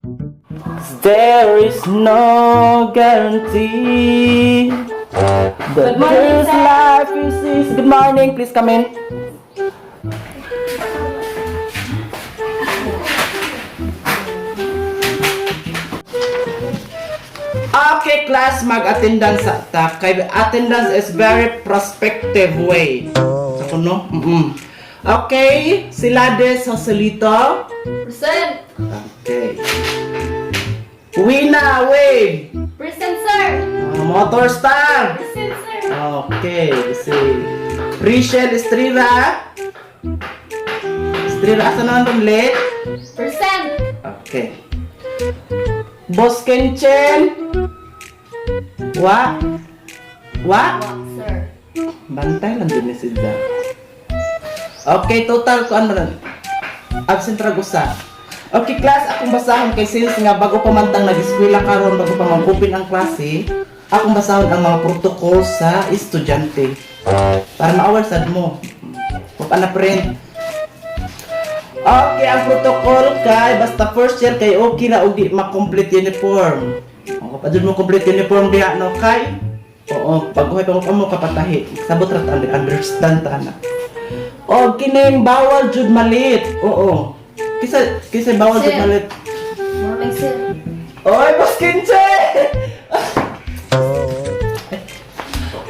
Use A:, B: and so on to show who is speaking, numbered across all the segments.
A: There is no guarantee that this life is easy. Good morning, please come in. Okay, class, mag-attendance ta. Kay attendance is very prospective way. Ako, no? Okay, sila des Joselito.
B: Present.
A: Okay. Wina, wave.
B: Present, sir.
A: Motor Star.
B: Present, sir.
A: Okay, si Rachel Estrella. Estrella, asa naman late?
B: Present.
A: Okay. Boss Kenchen. Wa?
B: Walk, sir.
A: Bantay lang din ni si Zach. Okay, total ko ano lang. Absent ra gusa. Okay, class, akong basahon kay since nga bago pa man tang nag-eskwela karon, bago pa man open ang klase, akong basahon ang mga protocol sa estudyante. Para ma-aware sad mo. Kung na print. Okay, ang protocol kay basta first year kay okay na og di ma-complete uniform. O kapag mo complete uniform diha no kay. Oo, pag-uhay pa mo kapatahi. Sabot ra ta understand ta na. O kining bawal jud malit. Oo. Kisa bawal jud
B: Sir.
A: malit.
B: Morning, sir.
A: Oy, Boss Kinche!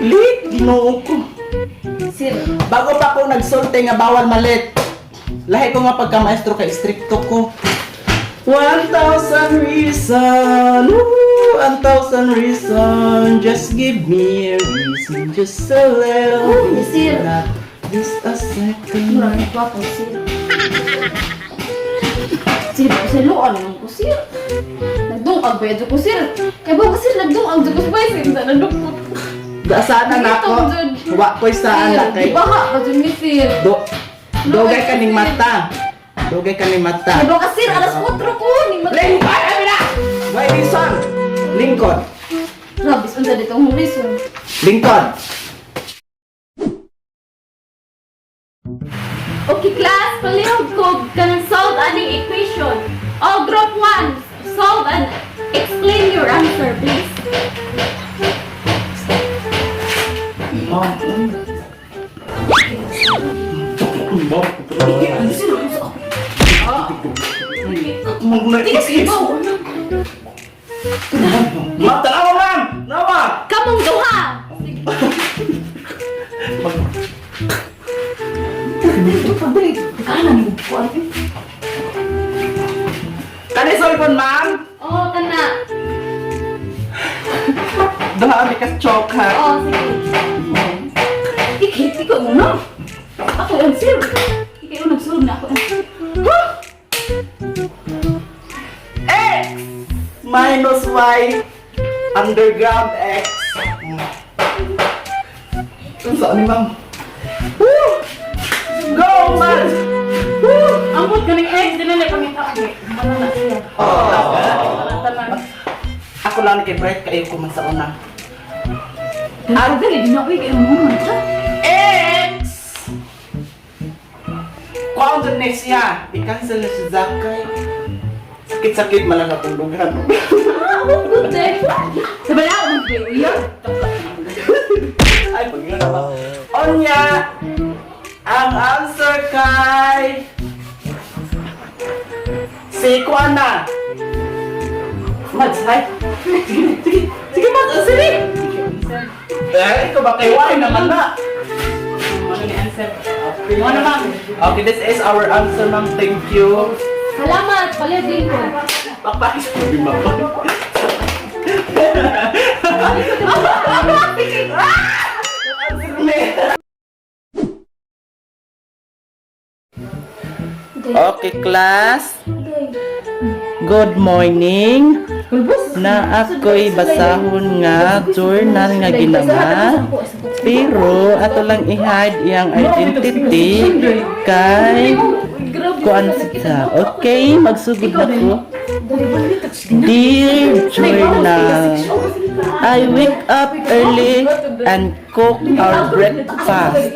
A: Lit, ginoo ko.
B: Sir.
A: Bago pa ako nagsulti nga bawal malit. Lahi ko nga pagka-maestro kay stricto ko. 1,000 reason, 1,000 reason. Just give me a reason, just a little
B: Oh, sir.
A: not just a second.
B: Maraming pa po, sir. Sir, kasi luan naman ko, sir. Nagdungag ba yun ko, sir? Kaya ba kasi nagdungag dyan ko, sir? Sir, nagdungag.
A: Dasana na ako. Wa ko'y saan na kay.
B: Di ba ka? Kasi ni sir.
A: Dogay ka ning mata. Dogay ka ning mata.
B: Kaya ba ka, sir? Alas 4 ko.
A: Lincoln! Ay, na! May reason! Lincoln!
B: Rabis, unsa dito ang reason.
A: Lincoln!
B: Okay, class, palihog ko kanang solve aning equation. All group 1, solve and explain your answer, please.
A: Mata ako, ma'am! Nawa!
B: Kamong duha!
A: Kani solpon, ma'am?
B: Oo, kana.
A: Duha kami kas choke, ha?
B: Oo, sige. Ikaw mo na. Ako yan, sir. Ikaw nagsulog na ako.
A: X minus Y underground X. Saan ni ma'am? Woo! Go, man! Woo!
B: Amot ka ng egg, din na pangita ko. Ano na siya?
A: Ako lang nag-break kayo ko man sa una.
B: Ang dali, di na ako yung moment, ha?
A: X! Kung doon next niya, i-cancel na si Zakay. Sakit-sakit malang natulugan.
B: Oh, good day. Sabay ako mag-player.
A: Ay, pag yun naman. Onya, ang answer kay... Si Kuana. Mads, hi. Sige, Mads, sige. Eh, ikaw ba kay Y naman na?
B: Ano ni answer?
A: Okay, ano, ma'am? Okay, this is our answer, ma'am. Thank you.
B: Salamat, palihog din ko.
A: Pakpakis ko din, ma'am. Okay, class. Good morning. Na ako'y basahon nga journal nga ginama. Pero ato lang i-hide iyang identity kay kuan siya. Okay, magsugod na ko. Dear Journal, I wake up early and cook our breakfast.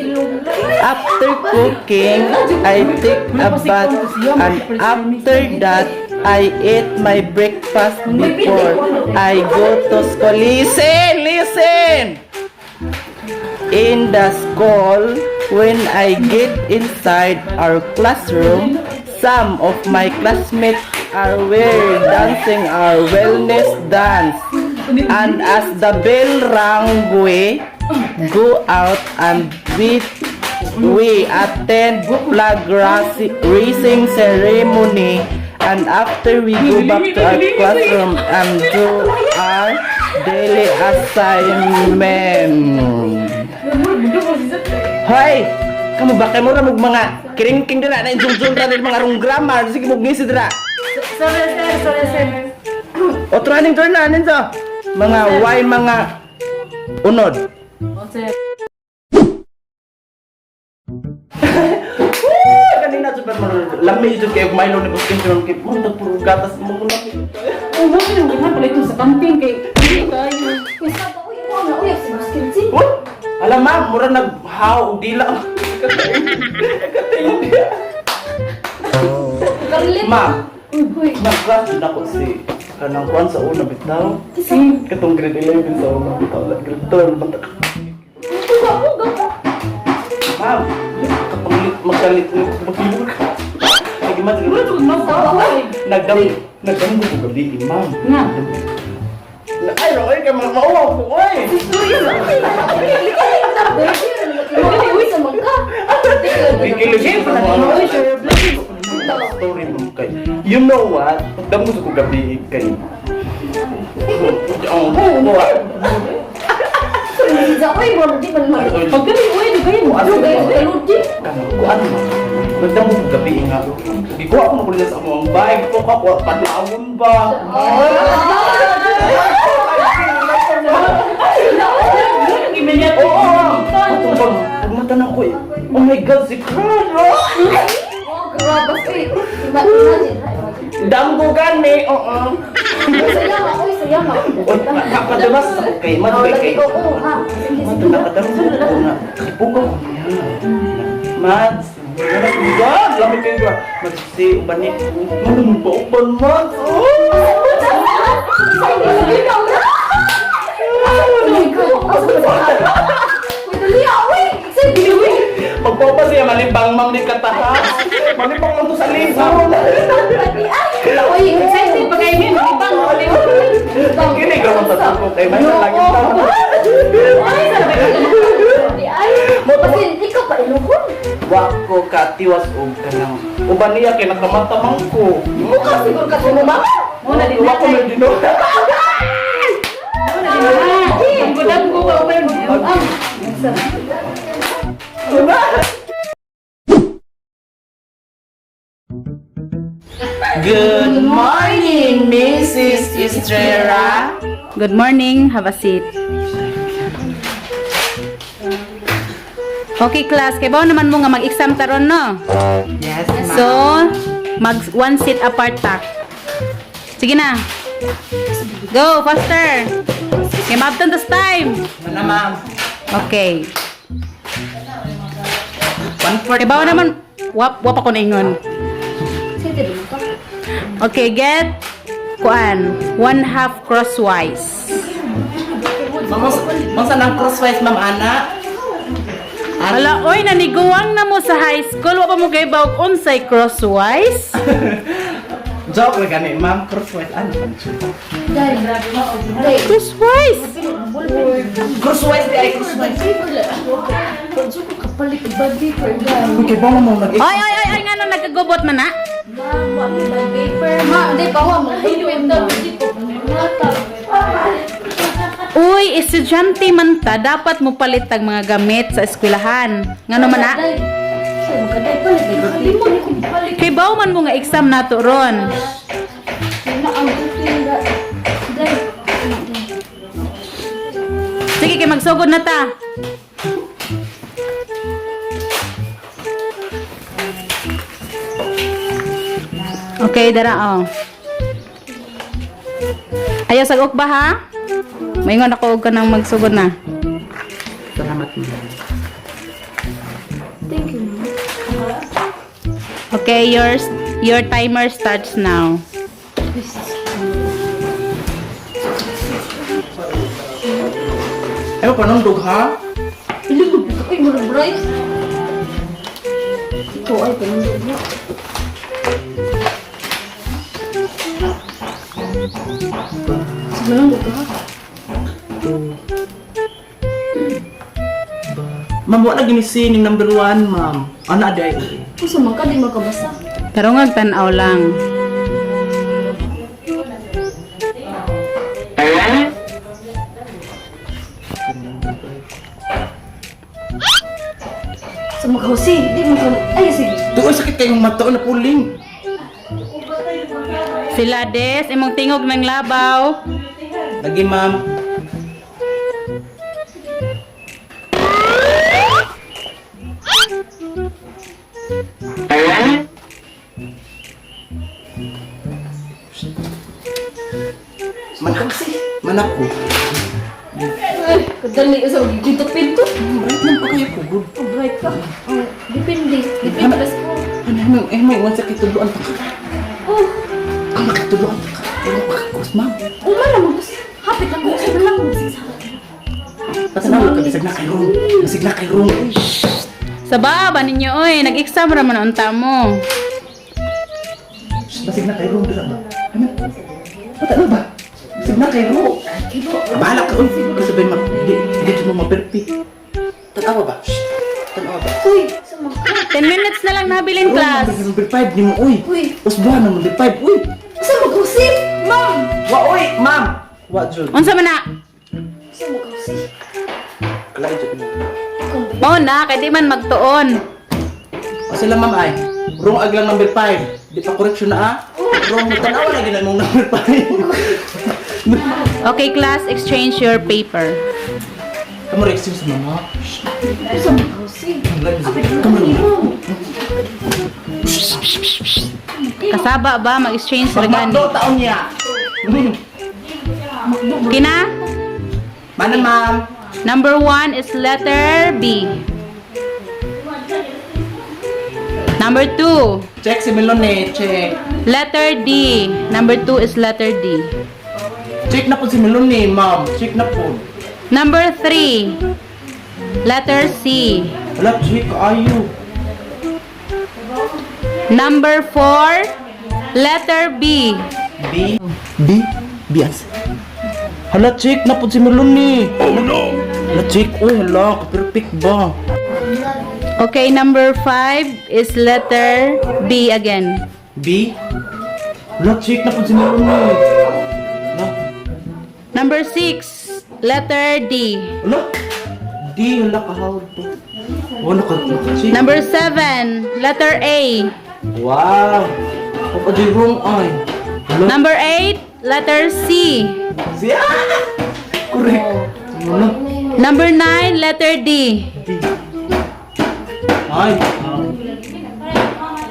A: After cooking, I take a bath and after that, I eat my breakfast before I go to school. Listen, listen. In the school, when I get inside our classroom, some of my classmates are dancing our wellness dance. And as the bell rang, we go out and we attend flag raising ceremony. And after we go back to our classroom and do our daily assignment. Hoy! Kamu ba kayo mo ramog mga kiring-king dira na injung-jung ra mga rong grammar. Sige mo ngisi dira.
C: Sorry, sir.
A: O training door na ninyo. Mga why mga unod.
C: O, sir.
A: Kanina super mo lamay jud kay Milo ni Buskin ron kay mo puro gatas mo ko lamay.
C: Oh, mo yung ginahan pala ito sa camping kay hindi kayo.
A: Alam ma'am, mura nag-how dila. Ma'am, nag-class na ko si kanang kuan sa una bitaw. Katong grade 11 sa una bitaw. Grade 12 banta. Ma'am, kapalit magkalit magpilog ka. Lagi mas nagdam ko gabi, ma'am.
C: Nga.
A: Ay, roy ka mauwaw ko, oy. Story mo kay. You know what? Pagdam ko gabi kay.
C: Pagkali, uy, di kayo mo. Ano kayo?
A: Kuan mo. Pagdam ko gabi nga. Di ko ako makulit sa among bag. Ko ka ko padlaon ba? Pagmatanan ko eh. Oh my God, si Carlo! Damgo gani, oo. Nakadamas ako kay Madbay kay. Nakadamas ako na. Ipugaw ko niya. Mads, God, lamig kayo ba? Magsi, ubani. Manong ba upan, Mads? Magpapa siya malibang mang ni katahas. Malibang lang to sa lisaw.
C: Uy, excited pa kayo niyo. Ibang,
A: Kini gawin sa tuko kay may lagi ta. Wako katiwas og kanang uban niya kay nakamatamang ko.
C: Muna din
A: Wako
C: natin.
A: na dino.
C: Ang gudang ko ka upan.
A: Good morning, Mrs. Estrella.
D: Good morning. Have a seat. Okay, class. Kaya ba naman mo nga mag-exam taron, no?
A: Yes,
D: So, mag one seat apart ta. Sige na. Go, faster. Kaya mabtan tas time.
A: Mana ma'am?
D: Okay.
A: 1/4.
D: Kaya ba naman, wap ako na ingon. Okay, get kuan 1/2 crosswise.
A: Masa nang crosswise ma'am ana?
D: Hala, oy, naniguwang na mo sa high school. Wa pa mo kay bawag unsay crosswise?
A: Joke lang gani ma'am, crosswise ano pa siya?
D: Crosswise?
A: Crosswise di ay crosswise. Okay, ba mo nag
D: Ay, nga nung nagkagubot man na? Uy, estudyante man ta, dapat mo palit tag mga gamit sa eskwelahan. Nga naman na? Kay baw man mo nga exam nato ron. Sige, kay magsugod na ta. Okay, dara oh. Ayaw sagok ba ha? Maingon ako og kanang magsugod na.
A: Salamat ma'am.
D: Okay, your timer starts now.
A: Ayaw panundog ha?
C: Pili ko ka kay murag bright. Ikaw ay panundog mo. Manundog ka.
A: Ma'am, wala ginisin yung number 1, ma'am. Ano aday?
C: Kusa man ka di makabasa.
D: Pero nga tanaw lang.
C: Sa maghusi, di mo ka ay sige.
A: Tuoy sakit kayong mata na puling.
D: Sila des, imong tingog ng labaw.
A: Lagi, ma'am. Manak ko.
C: Ay, kadali sa dito pinto.
A: Bright lang pa kayo ko, good.
C: Oh, bright ka. Oh, depende. Depende sa ko.
A: May iwan sa kituluan pa ka.
C: Oh,
A: Ang makituluan pa ka. Pero makakus, ma'am.
C: uma naman kasi. Hapit lang ko sa lang mo sa.
A: Patanaw ka, bisag na kay room. Bisag na kay room.
D: Sa baba ninyo, oy, nag-exam raman ang unta mo.
A: Bisag na kay room, bisa ba? Ano? Patanaw ba? Bisag na kay room. Bahala ka, uy. Kasi ba yung hindi mo ma-perfect. Tanawa ba? Tanawa ba?
C: Uy, sa mga.
D: 10 minutes na lang nabilin class.
A: Number 5 ni mo, uy.
C: Uy,
A: Usbuhan na number 5, uy.
C: sa maghusi. Ma'am.
A: Wa, uy, ma'am. Wa, Jud.
D: Unsa man na?
C: Sa maghusi.
A: Kalay, Jud.
D: Mao na kay di man magtuon.
A: O sila, ma'am, ay. Wrong aglang number 5. Di pa correction na, ah. Wrong, tanawa na gina mong number 5.
D: Okay class, exchange your paper.
A: Kamu reaction sa mama.
C: Sa maghusi.
A: Kamu
D: Kasaba ba mag-exchange sa gani?
A: Magmakdo taon niya.
D: Kina?
A: Mana, ma'am?
D: Number 1 is letter B. Number 2,
A: Check si Melone, check.
D: letter D. Number 2 is letter D.
A: Check na po si Melone, ma'am. Check na po.
D: Number 3, letter C.
A: Wala, check ayo.
D: Number 4, letter B.
A: B? B? Bias. Hala, check na po si Melone. Oh, no. Hala, check. Oh, hala. Perfect ba?
D: Okay, number 5 is letter B again.
A: B? Hala, check na po si Melone. Hala.
D: Number 6, letter D.
A: Hala. D, hala, kahawad po. Oh, naka-check.
D: Number 7, letter A.
A: Wow. Papa, di wrong ay. Hala.
D: Number 8, letter C.
A: Siya! Correct. Hala.
D: Number 9, letter D.
A: D. Ay.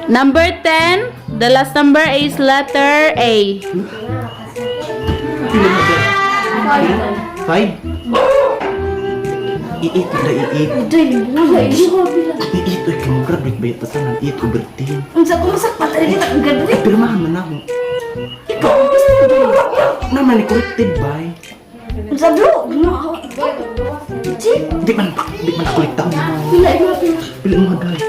D: Number 10, the last number is letter A.
A: Pila mo ba? 5? I-8 na i-8.
C: Uday, wala iyo bila.
A: I-8 ay kamu grabe ba ito sa nang 8 over 10.
C: Unsa ko masak patay kita ang gadri.
A: Ay, pirmahan man ako.
C: Ikaw gusto ko dai.
A: Naman ni corrected ba?
C: Unsa bro? Gino. Chik.
A: Di man ako liktaw mo.
C: Bila iyo bila.
A: Pila mo dahil.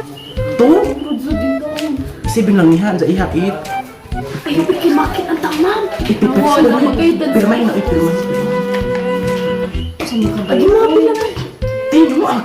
A: To?
C: Budso din gawon.
A: Isipin lang niya sa iya 8.
C: Ay, pikir makit ang taman.
A: Ipipirmahan na pirmahan na ipirmahan.
C: Ay, mo bila.
A: Di mo ang